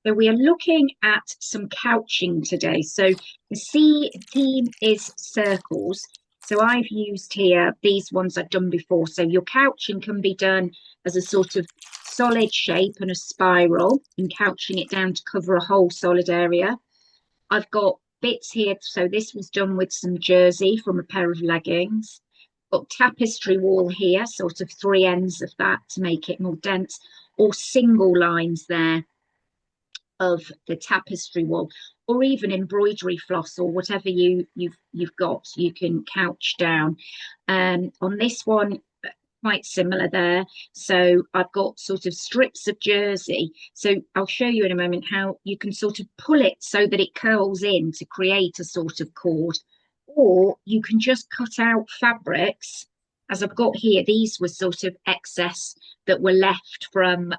So we are looking at some couching today. So the C theme is circles. So I've used here, these ones I've done before. So your couching can be done as a sort of solid shape and a spiral, and couching it down to cover a whole solid area. I've got bits here. So this was done with some jersey from a pair of leggings. Got tapestry wall here, sort of three ends of that to make it more dense, or single lines there of the tapestry wall, or even embroidery floss, or whatever you've got, you can couch down. On this one, quite similar there. So I've got sort of strips of jersey. So I'll show you in a moment how you can sort of pull it so that it curls in to create a sort of cord, or you can just cut out fabrics. As I've got here, these were sort of excess that were left from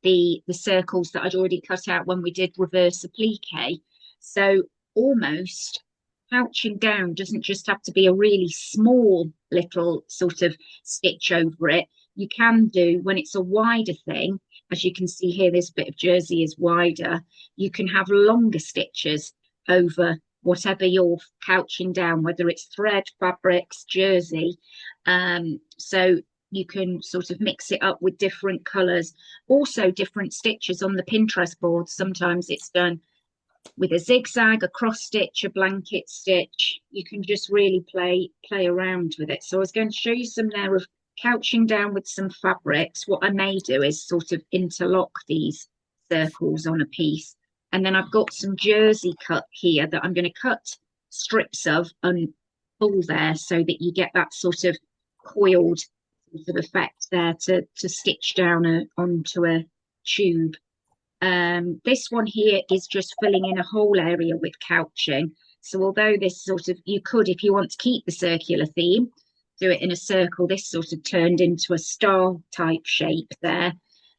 the circles that I'd already cut out when we did reverse applique. So almost couching down doesn't just have to be a really small little sort of stitch over it. You can do, when it's a wider thing, as you can see here, this bit of jersey is wider, you can have longer stitches over whatever you're couching down, whether it's thread, fabrics, jersey. So you can sort of mix it up with different colours. Also different stitches on the Pinterest board. Sometimes it's done with a zigzag, a cross stitch, a blanket stitch. You can just really play around with it. So I was going to show you some there of couching down with some fabrics. What I may do is sort of interlock these circles on a piece. And then I've got some jersey cut here that I'm going to cut strips of and pull there so that you get that sort of coiled sort of effect there to stitch down onto a tube. This one here is just filling in a whole area with couching. So although this sort of, you could, if you want to keep the circular theme, do it in a circle. This sort of turned into a star type shape there.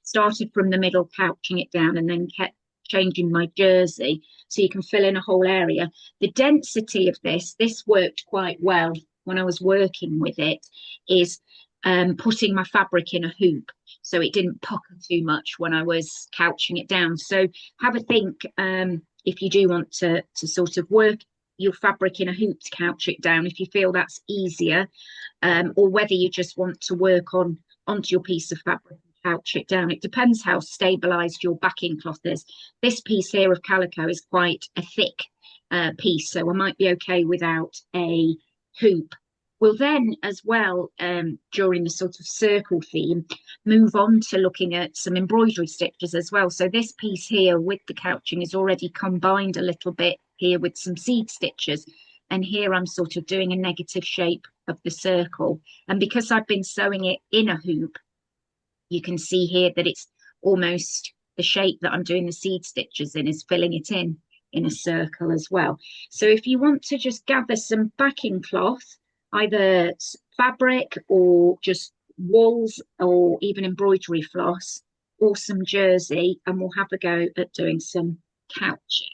Started from the middle, couching it down, and then kept changing my jersey. So you can fill in a whole area. The density of this worked quite well when I was working with it, is putting my fabric in a hoop, so it didn't pucker too much when I was couching it down. So have a think, if you do want to sort of work your fabric in a hoop to couch it down, if you feel that's easier, or whether you just want to work onto your piece of fabric and couch it down. It depends how stabilized your backing cloth is. This piece here of calico is quite a thick piece, so I might be okay without a hoop. We'll then, as well, during the sort of circle theme, move on to looking at some embroidery stitches as well. So this piece here with the couching is already combined a little bit here with some seed stitches. And here I'm sort of doing a negative shape of the circle. And because I've been sewing it in a hoop, you can see here that it's almost the shape that I'm doing the seed stitches in is filling it in a circle as well. So if you want to just gather some backing cloth, either fabric or just wools or even embroidery floss or some jersey, and we'll have a go at doing some couching.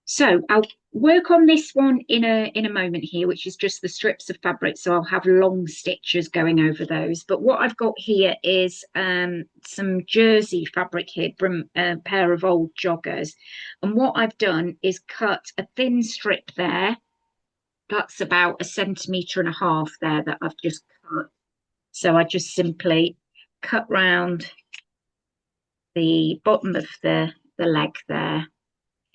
So I'll work on this one in a moment here, which is just the strips of fabric. So I'll have long stitches going over those. But what I've got here is some jersey fabric here from a pair of old joggers. And what I've done is cut a thin strip there. That's about 1.5 centimeters there that I've just cut. So I just simply cut round the bottom of the leg there.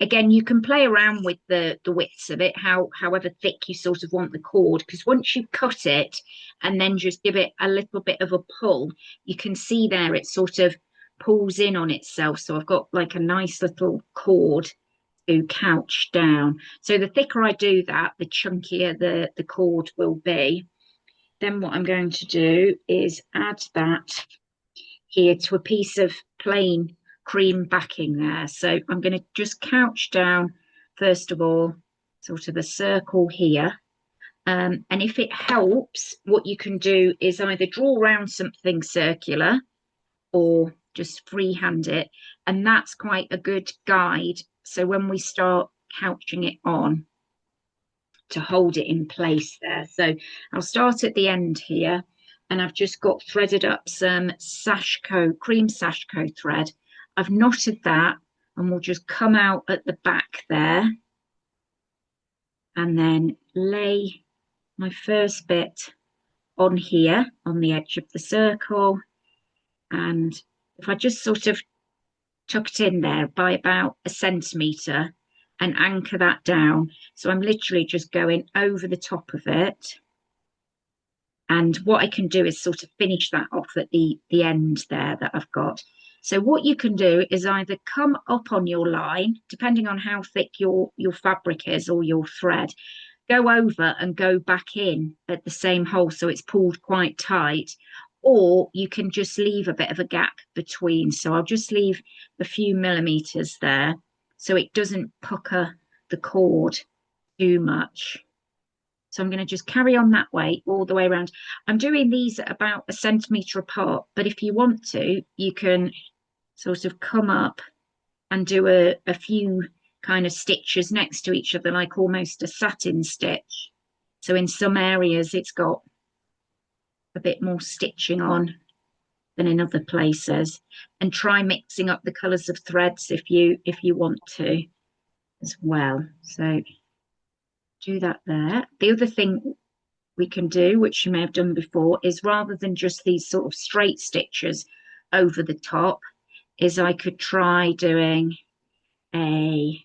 Again, you can play around with the widths of it, however thick you sort of want the cord, because once you cut it and then just give it a little bit of a pull, you can see there it sort of pulls in on itself. So I've got like a nice little cord to couch down. So the thicker I do that, the chunkier the cord will be. Then what I'm going to do is add that here to a piece of plain cream backing there. So I'm going to just couch down, first of all, sort of a circle here. And if it helps, what you can do is either draw around something circular or just freehand it. And that's quite a good guide. So when we start couching it on, to hold it in place there. So I'll start at the end here. and I've just got threaded up some Sashco, cream Sashco thread. I've knotted that, and we'll just come out at the back there and then lay my first bit on here on the edge of the circle. And if I just sort of tuck it in there by about a centimetre and anchor that down, so I'm literally just going over the top of it. And what I can do is sort of finish that off at the end there that I've got. So what you can do is either come up on your line, depending on how thick your fabric is or your thread, go over and go back in at the same hole so it's pulled quite tight, or you can just leave a bit of a gap between. So I'll just leave a few millimeters there so it doesn't pucker the cord too much. So I'm going to just carry on that way all the way around. I'm doing these at about a centimetre apart, but if you want to, you can sort of come up and do a few kind of stitches next to each other, like almost a satin stitch. So in some areas it's got a bit more stitching on than in other places. And try mixing up the colours of threads if you want to as well. So do that there. The other thing we can do, which you may have done before, is rather than just these sort of straight stitches over the top, is I could try doing a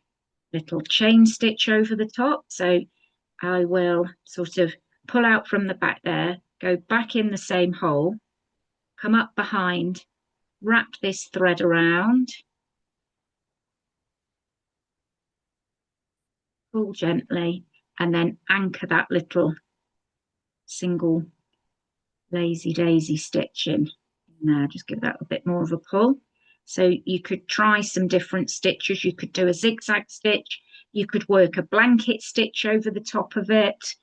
little chain stitch over the top. So I will sort of pull out from the back there, go back in the same hole, come up behind, wrap this thread around, pull gently, and then anchor that little single lazy daisy stitch in. Now just give that a bit more of a pull. So you could try some different stitches. You could do a zigzag stitch. You could work a blanket stitch over the top of it.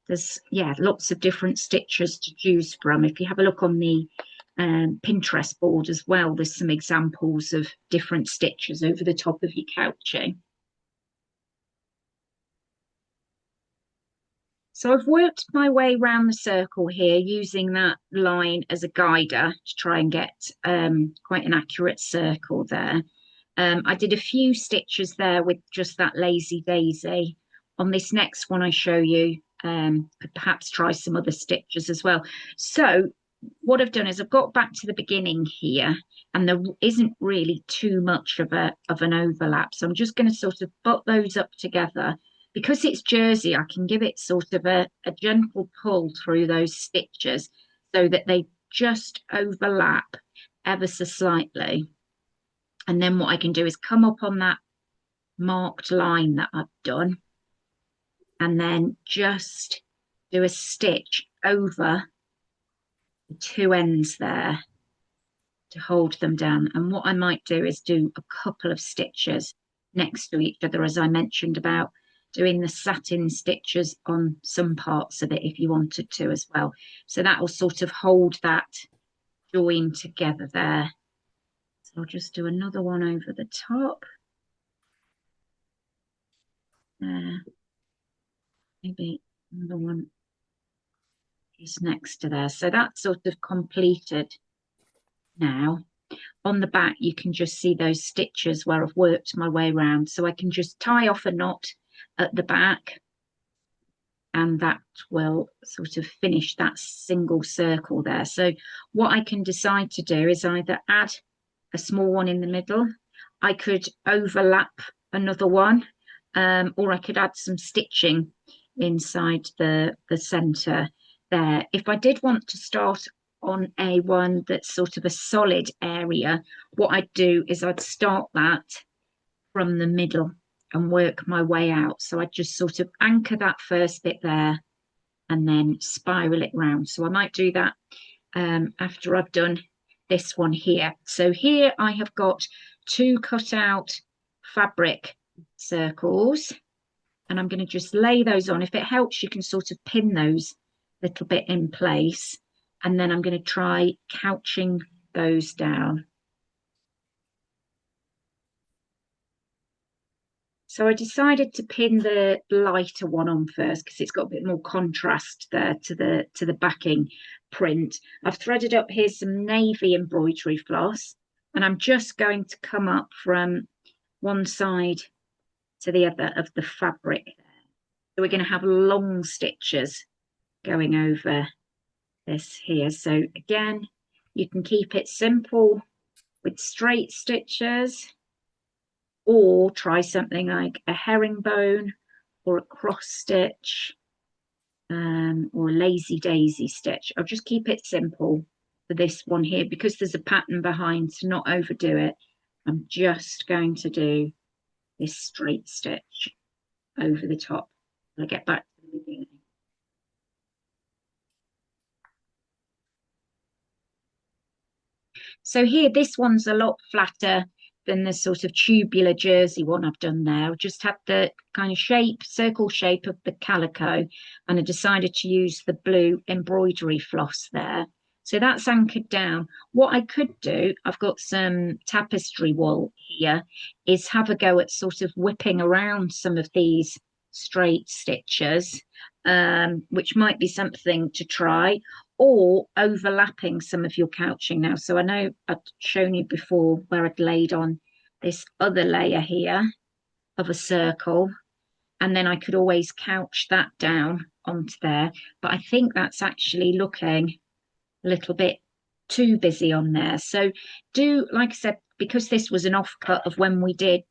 There's lots of different stitches to choose from. If you have a look on the Pinterest board as well, there's some examples of different stitches over the top of your couching. So I've worked my way around the circle here using that line as a guider to try and get quite an accurate circle there. I did a few stitches there with just that lazy daisy. On this next one I show you, could perhaps try some other stitches as well. So what I've done is I've got back to the beginning here, and there isn't really too much of an overlap. So I'm just going to sort of butt those up together. Because it's jersey, I can give it sort of a gentle pull through those stitches so that they just overlap ever so slightly. And then what I can do is come up on that marked line that I've done and then just do a stitch over the two ends there to hold them down. And what I might do is do a couple of stitches next to each other, as I mentioned about doing the satin stitches on some parts of it if you wanted to as well. So that will sort of hold that join together there. So I'll just do another one over the top. There. Maybe another one is next to there. So that's sort of completed now. On the back, you can just see those stitches where I've worked my way around. So I can just tie off a knot at the back, and that will sort of finish that single circle there. So what I can decide to do is either add a small one in the middle, I could overlap another one, or I could add some stitching inside the center there. If I did want to start on a one that's sort of a solid area, what I'd do is I'd start that from the middle and work my way out. So I'd just sort of anchor that first bit there and then spiral it round. So I might do that after I've done this one here. So here I have got two cut out fabric circles, and I'm going to just lay those on. If it helps, you can sort of pin those a little bit in place, and then I'm going to try couching those down. So I decided to pin the lighter one on first because it's got a bit more contrast there to the backing print. I've threaded up here some navy embroidery floss, and I'm just going to come up from one side to the other of the fabric. So we're going to have long stitches going over this here. So again, you can keep it simple with straight stitches, or try something like a herringbone or a cross stitch, or a lazy daisy stitch. I'll just keep it simple for this one here because there's a pattern behind, to not overdo it. I'm just going to do this straight stitch over the top. I'll get back to the beginning. So here, this one's a lot flatter than the sort of tubular jersey one I've done there. I just had the kind of shape, circle shape of the calico, and I decided to use the blue embroidery floss there. So that's anchored down. What I could do, I've got some tapestry wool here, is have a go at sort of whipping around some of these straight stitches, which might be something to try, or overlapping some of your couching now. So I know I've shown you before where I'd laid on this other layer here of a circle, and then I could always couch that down onto there. But I think that's actually looking a little bit too busy on there. So do, like I said, because this was an offcut of when we did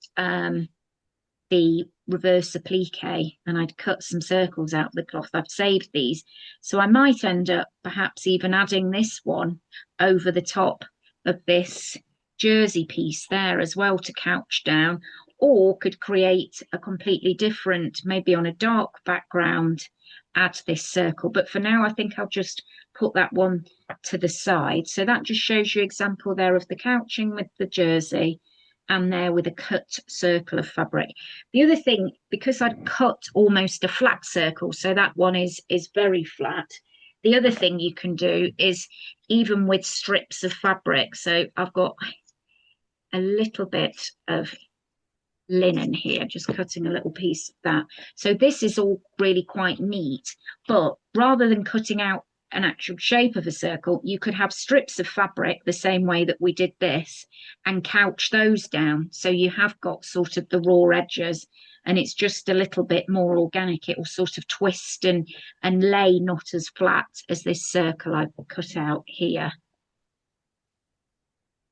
the reverse applique, and I'd cut some circles out of the cloth. I've saved these, so I might end up perhaps even adding this one over the top of this jersey piece there as well to couch down, or could create a completely different, maybe on a dark background, add this circle. But for now, I think I'll just put that one to the side. So that just shows you example there of the couching with the jersey, and there with a cut circle of fabric. The other thing, because I'd cut almost a flat circle, so that one is very flat. The other thing you can do is even with strips of fabric. So I've got a little bit of linen here, just cutting a little piece of that. So this is all really quite neat, but rather than cutting out an actual shape of a circle, you could have strips of fabric the same way that we did this and couch those down. So you have got sort of the raw edges, and it's just a little bit more organic. It will sort of twist and lay not as flat as this circle I've cut out here.